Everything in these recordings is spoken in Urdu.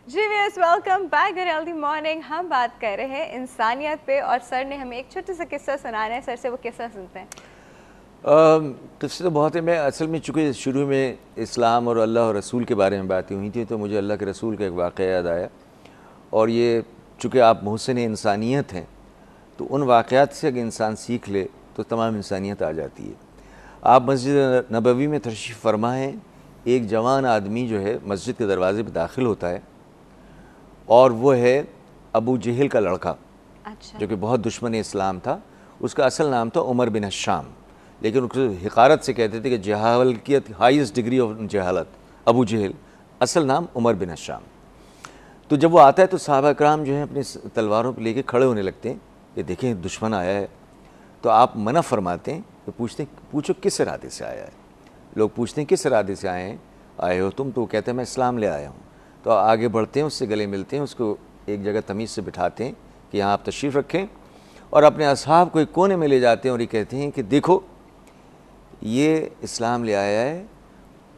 جی ویئرز ویلکم بیک ہیلتھی مارننگ. ہم بات کر رہے ہیں انسانیت پہ اور سر نے ہمیں ایک چھوٹا سا قصہ سنانا ہے. سر سے وہ قصہ سنتے ہیں. قصے تو بہت ہیں. میں اصل میں چونکہ شروع میں اسلام اور اللہ اور رسول کے بارے میں باتیں ہوئی تھیں تو مجھے اللہ کے رسول کا ایک واقعہ یاد آیا. اور یہ چونکہ آپ محسن انسانیت ہیں تو ان واقعات سے اگر انسان سیکھ لے تو تمام انسانیت آ جاتی ہے. آپ مسجد نبوی میں تشریف فرما ہیں. ایک جوان آدمی جو ہے مسجد کے دروازے پہ داخل ہوتا ہے اور وہ ہے ابو جہل کا لڑکا, جو کہ بہت دشمن اسلام تھا. اس کا اصل نام تھا عمر بن الشام, لیکن اس کو حقارت سے کہتے تھے کہ جہالت ہائیسٹ ڈگری آف جہالت ابو جہل, اصل نام عمر بن الشام. تو جب وہ آتا ہے تو صحابہ کرام جو ہیں اپنی تلواروں پہ لے کے کھڑے ہونے لگتے ہیں کہ دیکھیں دشمن آیا ہے. تو آپ منع فرماتے ہیں تو پوچھو کس ارادے سے آیا ہے. لوگ پوچھتے ہیں کس ارادے سے آئے ہو تم, تو وہ کہتے ہیں میں اسلام لے آیا ہوں. تو آگے بڑھتے ہیں, اس سے گلے ملتے ہیں, اس کو ایک جگہ تمیز سے بٹھاتے ہیں کہ یہاں آپ تشریف رکھیں, اور اپنے اصحاب کو ایک کونے میں لے جاتے ہیں اور یہ کہتے ہیں کہ دیکھو یہ اسلام لے آیا ہے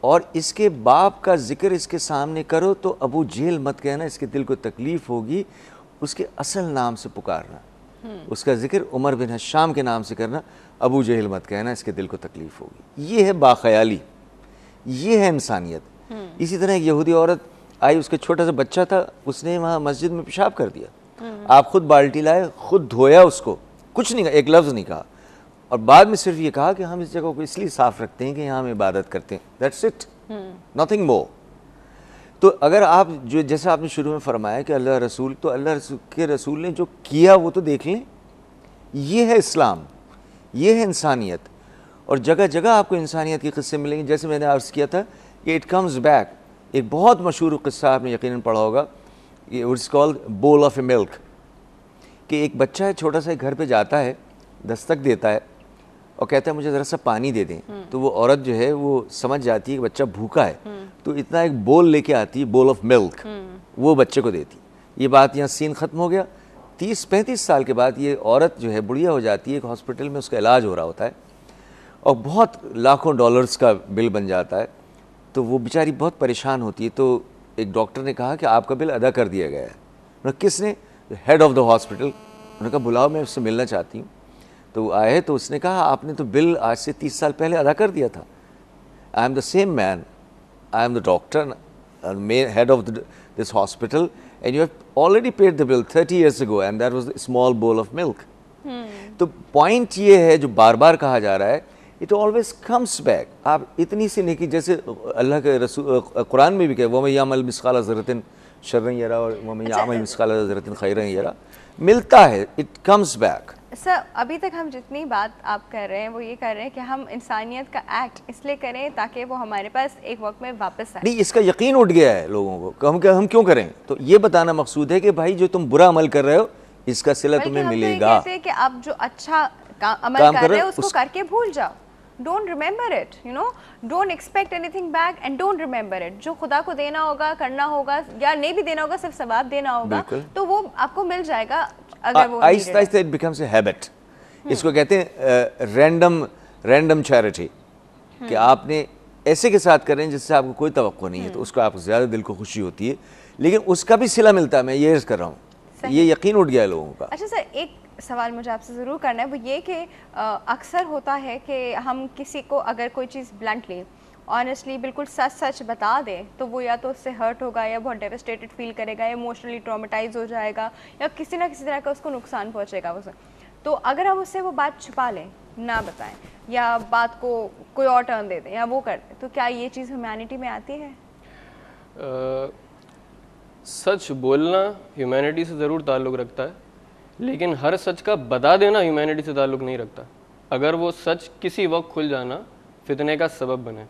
اور اس کے باپ کا ذکر اس کے سامنے کرو تو ابو جہل مت کہنا, اس کے دل کو تکلیف ہوگی. اس کے اصل نام سے پکارنا, اس کا ذکر عمر بن الشام کے نام سے کرنا, ابو جہل مت کہنا, اس کے دل کو تکلیف ہوگی. یہ ہے باخیالی, یہ ہے انسانیت. اسی طرح ایک یہودی عورت آئی, اس کا چھوٹا سا بچہ تھا, اس نے وہاں مسجد میں پیشاب کر دیا. آپ خود بالٹی لائے, خود دھویا اس کو, کچھ نہیں کہا, ایک لفظ نہیں کہا, اور بعد میں صرف یہ کہا کہ ہم اس جگہ کو اس لیے صاف رکھتے ہیں کہ یہاں ہم عبادت کرتے ہیں. That's it, nothing more. تو اگر آپ جو جیسا آپ نے شروع میں فرمایا کہ اللہ رسول, تو اللہ کے رسول نے جو کیا وہ تو دیکھ لیں. یہ ہے اسلام, یہ ہے انسانیت. اور جگہ جگہ آپ کو انسانیت کے قصے ملیں گے. جیسے میں نے عرض کیا تھا کہ اٹ کمز بیک, ایک بہت مشہور قصہ آپ نے یقیناً پڑھا ہوگا, اٹس کالڈ بول آف اے ملک. کہ ایک بچہ ہے چھوٹا سا, گھر پہ جاتا ہے, دستک دیتا ہے اور کہتا ہے مجھے ذرا سا پانی دے دیں. تو وہ عورت جو ہے وہ سمجھ جاتی ہے کہ بچہ بھوکا ہے, تو اتنا ایک بول لے کے آتی ہے, بول آف ملک, وہ بچے کو دیتی. یہ بات یہاں سین ختم ہو گیا. 30-35 سال کے بعد یہ عورت جو ہے بڑھیا ہو جاتی ہے, ایک ہاسپٹل میں اس کا علاج ہو رہا ہوتا ہے اور بہت لاکھوں ڈالرز کا بل بن جاتا ہے. تو وہ بیچاری بہت پریشان ہوتی ہے. تو ایک ڈاکٹر نے کہا کہ آپ کا بل ادا کر دیا گیا ہے. کس نے؟ Head of the hospital. انہوں نے کہا بلاؤ, میں اس سے ملنا چاہتی ہوں. تو وہ آئے تو اس نے کہا آپ نے تو بل آج سے 30 سال پہلے ادا کر دیا تھا. I am the same man, I am the doctor, head of this hospital, and you have already paid the bill 30 years ago and that was a small bowl of milk. تو پوائنٹ یہ ہے جو بار بار کہا جا رہا ہے, اٹ آلویز کمس بیک. آپ اتنی سی نیکی, جیسے اللہ کے رسول قرآن میں بھی کہ وَمَن يَعْمَلْ مِثْقَالَ ذَرَّةٍ شَرًّا يَرَهُ اور وَمَن يَعْمَلْ مِثْقَالَ ذَرَّةٍ خَيْرًا يَرَهُ, ملتا ہے, اٹ کمس بیک. سر ابھی تک ہم جتنی بات آپ کر رہے ہیں وہ یہ کر رہے ہیں کہ ہم انسانیت کا ایکٹ اس لیے کریں تاکہ وہ ہمارے پاس ایک وقت میں واپس آئے. نہیں, اس کا یقین اٹھ گیا ہے لوگوں کو کہ ہم کیوں کریں. تو یہ بتانا مقصود ہے کہ بھائی جو تم برا عمل کر رہے ہو اس کا صلہ تمہیں ملے گا. کہتے ہیں کہ آپ جو اچھا عمل کر رہے ہو اس کو کر کے بھول جاؤ. Don't remember it, you know, don't expect anything back and don't remember it. جو خدا کو دینا ہوگا, کرنا ہوگا, یا نہیں بھی دینا ہوگا, صرف ثواب دینا ہوگا, تو وہ آپ کو مل جائے گا. اگر وہ آہستہ آہستہ اٹ بیکمز اے ہیبٹ. اس کو کہتے ہیں رینڈم چیریٹی, کہ آپ نے ایسے کے ساتھ کریں جس سے آپ کو کوئی توقع نہیں ہے, تو اس کو آپ کو زیادہ دل کو خوشی ہوتی ہے, لیکن اس کا بھی صلہ ملتا ہے. میں یہ عرض کر رہا ہوں, یہ یقین اٹھ گیا ہے لوگوں کا. اچھا سر, ایک سوال مجھے آپ سے ضرور کرنا ہے, وہ یہ کہ اکثر ہوتا ہے کہ ہم کسی کو اگر کوئی چیز بلنٹلی آنیسٹلی بالکل سچ بتا دیں تو وہ یا تو اس سے ہرٹ ہوگا, یا بہت ڈیوسٹیٹڈ فیل کرے گا, یا ایموشنلی ٹرامیٹائز ہو جائے گا, یا کسی نہ کسی طرح کا اس کو نقصان پہنچے گا اسے. تو اگر ہم اس سے وہ بات چھپا لیں, نہ بتائیں, یا بات کو کوئی اور ٹرن دے دیں, یا وہ کر دیں, تو کیا یہ چیز ہیومینٹی میں آتی ہے؟ سچ بولنا ہیومینٹی سے ضرور تعلق رکھتا ہے, لیکن ہر سچ کا بتا دینا ہیومینٹی سے تعلق نہیں رکھتا. اگر وہ سچ کسی وقت کھل جانا فتنے کا سبب بنے.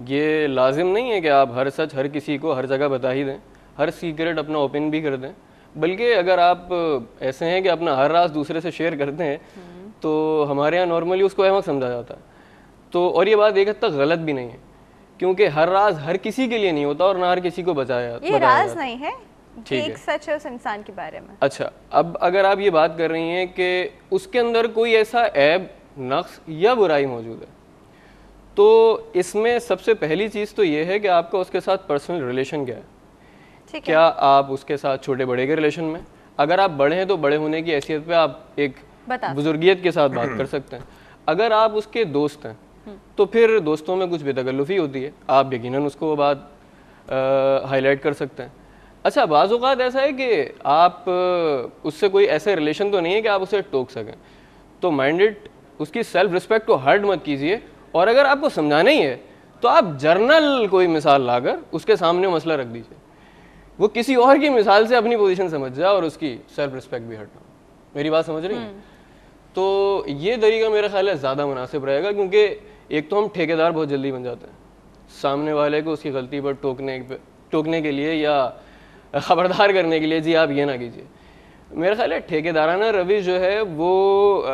یہ لازم نہیں ہے کہ آپ ہر سچ ہر کسی کو ہر جگہ بتا ہی دیں, ہر سیکرٹ اپنا اوپن بھی کر دیں. بلکہ اگر آپ ایسے ہیں کہ اپنا ہر راز دوسرے سے شیئر کرتے ہیں تو ہمارے یہاں نارملی اس کو احمق سمجھا جاتا ہے. تو اور یہ بات ایک حد تک غلط بھی نہیں ہے, کیونکہ ہر راز ہر کسی کے لیے نہیں ہوتا اور نہ ہر کسی کو بتایا جاتا. یہ راز نہیں ہے, ایک سچ ہے اس انسان کے بارے میں. اچھا, اب اگر آپ یہ بات کر رہی ہیں کہ اس کے اندر کوئی ایسا عیب, نقص یا برائی موجود ہے, تو اس میں سب سے پہلی چیز تو یہ ہے کہ آپ کا اس کے ساتھ پرسنل ریلیشن کیا ہے. کیا آپ اس کے ساتھ چھوٹے بڑے کے ریلیشن میں, اگر آپ بڑے ہیں تو بڑے ہونے کی حیثیت پہ آپ ایک بزرگیت کے ساتھ بات کر سکتے ہیں. اگر آپ اس کے دوست ہیں تو پھر دوستوں میں کچھ بے تکلفی ہوتی ہے, آپ یقیناً اس کو وہ بات ہائی لائٹ کر سکتے ہیں. اچھا بعض اوقات ایسا ہے کہ آپ اس سے کوئی ایسے ریلیشن تو نہیں ہے کہ آپ اسے ٹوک سکیں, تو مائنڈڈ اس کی سیلف رسپیکٹ کو ہرٹ مت کیجیے, اور اگر آپ کو سمجھانا ہی ہے تو آپ جرنل کوئی مثال لا کر اس کے سامنے مسئلہ رکھ دیجیے, وہ کسی اور کی مثال سے اپنی پوزیشن سمجھ جائے اور اس کی سیلف رسپیکٹ بھی ہٹ. میری بات سمجھ رہی ہیں؟ تو یہ طریقہ میرا خیال ہے زیادہ مناسب رہے گا, کیونکہ ایک تو ہم ٹھیکیدار بہت جلدی بن جاتے ہیں سامنے والے کو اس کی غلطی پر ٹوکنے کے لیے یا خبردار کرنے کے لیے, جی آپ یہ نہ کیجیے. میرا خیال ہے ٹھیکیدارانہ روش جو ہے وہ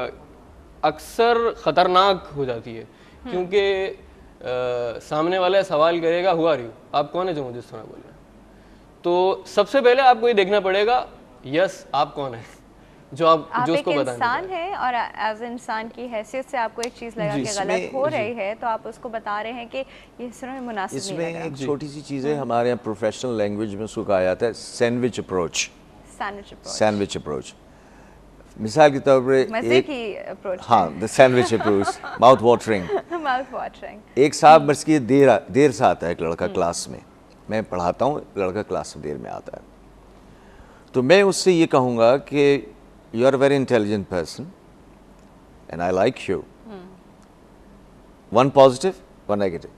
اکثر خطرناک ہو جاتی ہے, کیونکہ سامنے والا سوال کرے گا ہوا رہی ہو, آپ کون ہے جو مجھے اس طرح بول رہے ہیں. تو سب سے پہلے آپ کو یہ دیکھنا پڑے گا یس آپ کون ہیں, جو اس کو بتائیں. انسان ہے اور ایز انسان کی حیثیت سے آپ کو ایک چیز لگا کہ غلط ہو رہی ہے تو آپ اس کو بتا رہے ہیں کہ یہ اس میں مناسب نہیں لگا. اس میں ایک چھوٹی سی چیز ہے, ہمارے یہاں پروفیشنل لینگویج میں اس کو کہا جاتا ہے سینڈوچ اپروچ. سینڈوچ اپروچ مثال کے طور پر مزے کی اپروچ, ہاں دا سینڈوچ اپروچ, ماؤتھ واٹرنگ. ایک صاحب بس کی دیر سے آتا ہے ایک لڑکا کلاس میں پڑھاتا ہوں, لڑکا کلاس میں دیر میں آتا ہے, تو میں اس سے یہ کہوں گا کہ you are a very intelligent person and I like you, one positive one negative,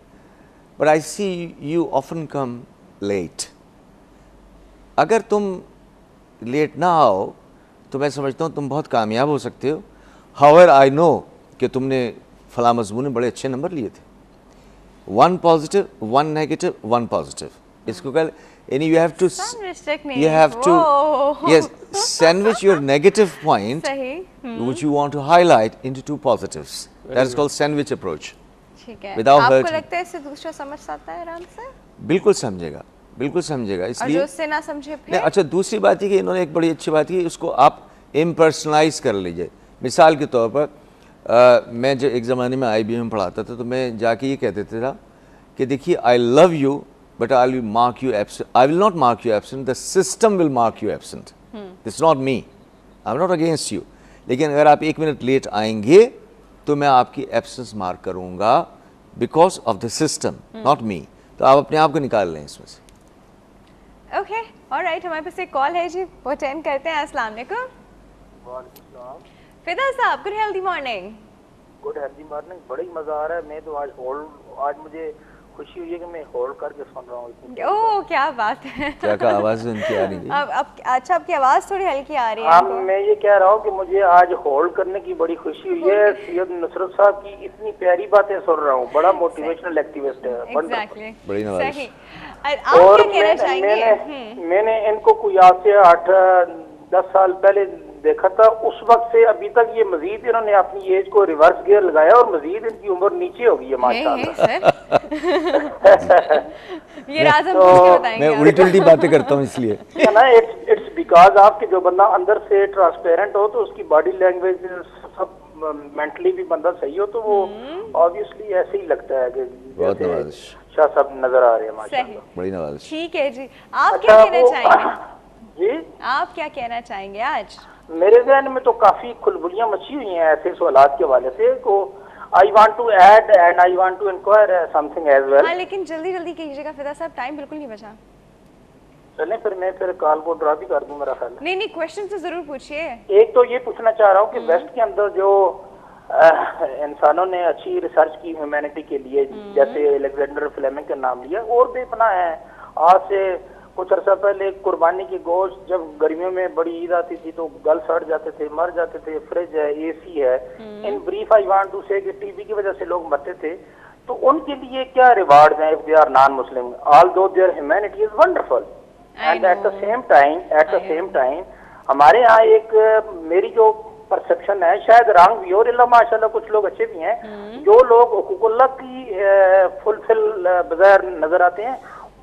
but I see you often come late. اگر تم لیٹ نہ آؤ تو میں سمجھتا ہوں تم بہت کامیاب ہو سکتے ہو. however I know کہ تم نے فلاں مضمون میں بڑے اچھے نمبر لیے تھے. One positive one negative one positive, اس کو یعنی you have to yes sandwich your negative point which you want to highlight into two positives. That is called sandwich approach. ٹھیک ہے, without آپ hurting. کو لگتا ہے اس سے دوسرا سمجھ سکتا ہے آرام سے؟ بالکل سمجھے گا, بالکل سمجھے گا. اس لیے اس سے نہ سمجھے پھر اچھا دوسری بات یہ کہ انہوں نے ایک بڑی اچھی بات کی, اس کو آپ امپرسنلائز کر لیجئے. مثال کے طور پر میں جو ایک زمانے میں IBM میں پڑھاتا تھا تو میں جا کے یہ کہہ دیتا تھا کہ دیکھیے I love you but I will mark you absent. I will not mark you absent. The system will mark you absent. It's not me. I'm not against you. لیکن اگر آپ 1 منٹ لیٹ آئیں گے تو میں آپ کی ایبسنس مارک کروں گا because of the system, not me. تو آپ اپنے آپ کو نکال لیں اس میں سے. اوکے آلرائٹ, ہمارے پاس ایک کال ہے جی, وہ اٹینڈ کرتے ہیں. السلام علیکم. وعلیکم السلام. فدا صاحب, good healthy morning. Good healthy morning. بڑا ہی مزہ آ رہا ہے. میں تو آج مجھے خوشی ہوئی ہے کہ میں ہولڈ کر کے سن رہا ہوں. اوہ کیا بات ہے, کیا کہا آواز ان کی آ رہی ہے؟ اچھا آپ کی آواز تھوڑی ہلکی آ رہی ہے. میں یہ کہہ رہا ہوں کہ مجھے آج ہولڈ کرنے کی بڑی خوشی ہوئی ہے. سید نصرت صاحب کی اتنی پیاری باتیں سن رہا ہوں. بڑا موٹیویشنل ایکٹیوسٹ ہے. ایگزیکٹلی, بڑی نواز. اور میں نے ان کو کوئی آج سے 8-10 سال پہلے دیکھا تھا. اس وقت سے ابھی تک یہ مزید انہوں نے اپنی ایج کو ریورس گیئر لگایا اور مزید ان کی عمر نیچے ہو گئی ہے ماشاءاللہ. یہ راز ہم پوچھ کے بتائیں گے. میں الٹی باتیں کرتا ہوں اس لیے اٹس بیکاز آپ کے جو بندہ اندر سے ٹرانسپیرنٹ ہو تو اس کی باڈی لینگویج سب مینٹلی بھی بندہ صحیح ہو تو وہ آبویسلی ایسے ہی لگتا ہے کہ بہت نوازش شاہ صاحب نظر آ رہے ہیں ماشاءاللہ. بڑی نوازش. ٹھیک ہے جی, آپ کیا کہنا چاہیں گے؟ جی آپ کیا کہنا چاہیں گے آج؟ میرے ذہن میں تو کافی کھلبلیاں مچی ہوئی ہیں ایسے سوالات کے حوالے سے کو I want to add and I want to inquire something as well. ہاں لیکن جلدی کیجیے گا فدا صاحب, ٹائم بالکل نہیں بچا. چلیں پھر میں کال کو ڈرا بھی کر دوں میرا خیال. نہیں کوشچن تو ضرور پوچھیے. ایک تو یہ پوچھنا چاہ رہا ہوں کہ ویسٹ کے اندر جو انسانوں نے اچھی ریسرچ کی ہیومینٹی کے لیے, جیسے الیگزینڈر فلیمنگ کا نام لیا, اور بے پناہ ہیں. آج سے کچھ عرصہ پہلے قربانی کے گوشت جب گرمیوں میں بڑی عید آتی تھی تو گل سڑ جاتے تھے, مر جاتے تھے. فریج ہے, AC ہے. In brief I want to say کہ TB کی وجہ سے لوگ مرتے تھے. تو ان کے لیے کیا ریوارڈز ہیں if they are non-Muslim? Although their humanity is wonderful. And at the same time ہمارے ہاں ایک میری جو پرسپشن ہے, شاید رانگ بھی اور اللہ ماشاءاللہ کچھ لوگ اچھے بھی ہیں, جو لوگ حقوق اللہ کی فلفل بظاہر نظر آتے ہیں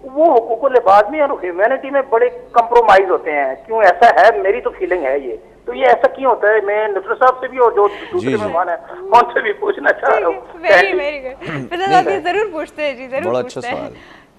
وہ حقوق العباد میں اور ہیومینٹی میں بڑے کمپرومائز ہوتے ہیں. کیوں ایسا ہے؟ میری تو فیلنگ ہے یہ. تو یہ ایسا کیوں ہوتا ہے؟ میں نصرت صاحب سے بھی اور جو دوسرے مہمان ہیں ان سے بھی پوچھنا چاہ رہا ہوں. Very good. فضل آپ ضرور پوچھتے ہیں جی, ضرور بڑا اچھا سوال.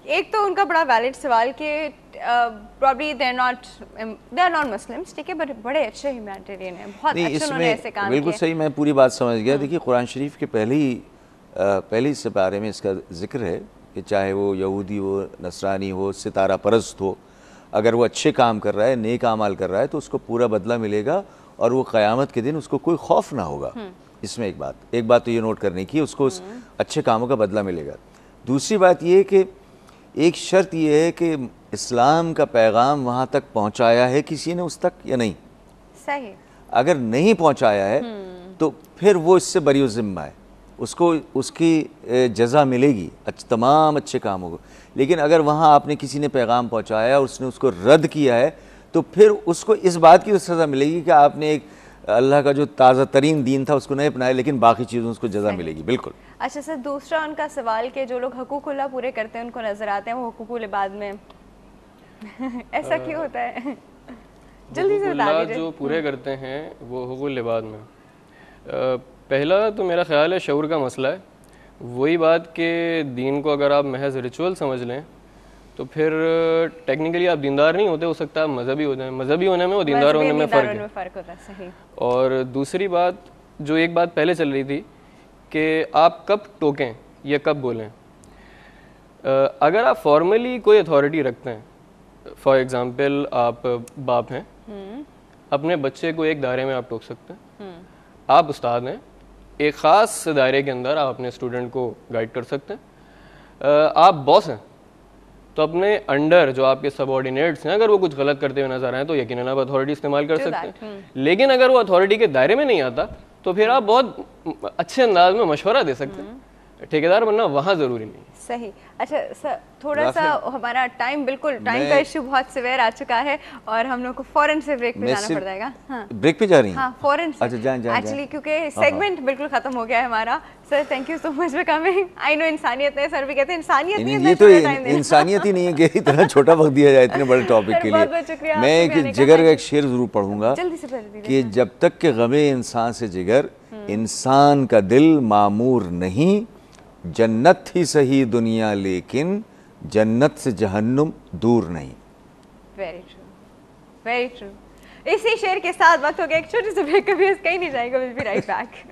ایک تو ان کا بڑا ویلڈ سوال کہ probably they are not Muslims, ٹھیک ہے، بٹ بڑے اچھے ہیومینیٹیرین ہیں، بہت اچھے انہوں نے ایسے کام کیے. بالکل صحیح، میں پوری بات سمجھ گیا. دیکھیے قرآن شریف کے پہلی سپارے میں اس کا ذکر ہے کہ چاہے وہ یہودی ہو، نصرانی ہو، ستارہ پرست ہو، اگر وہ اچھے کام کر رہا ہے، نیک اعمال کر رہا ہے تو اس کو پورا بدلہ ملے گا اور وہ قیامت کے دن اس کو کوئی خوف نہ ہوگا. اس میں ایک بات تو یہ نوٹ کرنے کی، اس کو اس اچھے کاموں کا بدلہ ملے گا. دوسری بات یہ کہ ایک شرط یہ ہے کہ اسلام کا پیغام وہاں تک پہنچایا ہے کسی نے اس تک یا نہیں. صحیح. اگر نہیں پہنچایا ہے تو پھر وہ اس سے بری ذمہ ہے، اس کو اس کی جزا ملے گی تمام اچھے کاموں کو. لیکن اگر وہاں آپ نے کسی نے پیغام پہنچایا اور اس نے اس کو رد کیا ہے تو پھر اس کو اس بات کی سزا ملے گی کہ آپ نے ایک اللہ کا جو تازہ ترین دین تھا اس کو نہیں اپنایا، لیکن باقی چیزوں اس کو جزا ملے گی. بالکل. اچھا سر، دوسرا ان کا سوال کہ جو لوگ حقوق اللہ پورے کرتے ہیں ان کو نظر آتے ہیں وہ حقوق العباد میں، ایسا کیوں ہوتا ہے؟ جلدی سے بتا دیجیے. جو پورے کرتے ہیں وہ حقوق العباد میں، پہلا تو میرا خیال ہے شعور کا مسئلہ ہے. وہی بات کہ دین کو اگر آپ محض ریچول سمجھ لیں تو پھر ٹیکنیکلی آپ دیندار نہیں ہوتے، ہو سکتا ہے مذہبی ہو جائیں. مذہبی ہونے میں اور دیندار ہونے میں فرق ہوتا ہے. صحیح. اور دوسری بات جو ایک بات پہلے چل رہی تھی کہ آپ کب ٹوکیں یا کب بولیں. اگر آپ فارملی کوئی اتھارٹی رکھتے ہیں، فار ایگزامپل آپ باپ ہیں، اپنے بچے کو ایک دائرے میں آپ ٹوک سکتے ہیں. آپ استاد ہیں، ایک خاص دائرے کے اندر آپ اپنے اسٹوڈنٹ کو گائیڈ کر سکتے ہیں. آپ باس ہیں تو اپنے انڈر جو آپ کے سب آرڈینیٹس ہیں اگر وہ کچھ غلط کرتے ہوئے نظر آئیں تو یقیناً آپ اتھارٹی استعمال کر سکتے ہیں. لیکن اگر وہ اتھارٹی کے دائرے میں نہیں آتا تو پھر آپ بہت اچھے انداز میں مشورہ دے سکتے ہیں. ٹھیکیدار بننا وہاں ضروری نہیں. صحیح. اچھا سر، تھوڑا سا ہمارا ٹائم، بالکل ٹائم کا ایشو بہت سیویئر آ چکا ہے اور ہم لوگ کو فوراً سے بریک پہ جانا پڑ جائے گا. ہاں بریک پہ جا رہی ہیں؟ ہاں فوراً سے. اچھا جان ایکچولی کیونکہ سیگمنٹ بالکل ختم ہو گیا ہے ہمارا. Sir thank you so much for coming. I know انسانیت ہے، سر بھی کہتے ہیں انسانیت نہیں ہے. یہ تو انسانیت ہی نہیں ہے کہ اتنا چھوٹا وقت دیا جائے اتنے بڑے ٹاپک کے لیے. میں ایک جگر کا ایک شعر ضرور پڑھوں گا کہ جب تک کہ غم انسان سے جگر انسان کا دل معمور نہیں، جنت ہی صحیح دنیا لیکن جنت سے جہنم دور نہیں. Very true, very true. اسی شعر کے ساتھ وقت ہو گیا ایک چھوٹی سی بریک. کبھی کہیں نہیں جائے گا. Will be right back.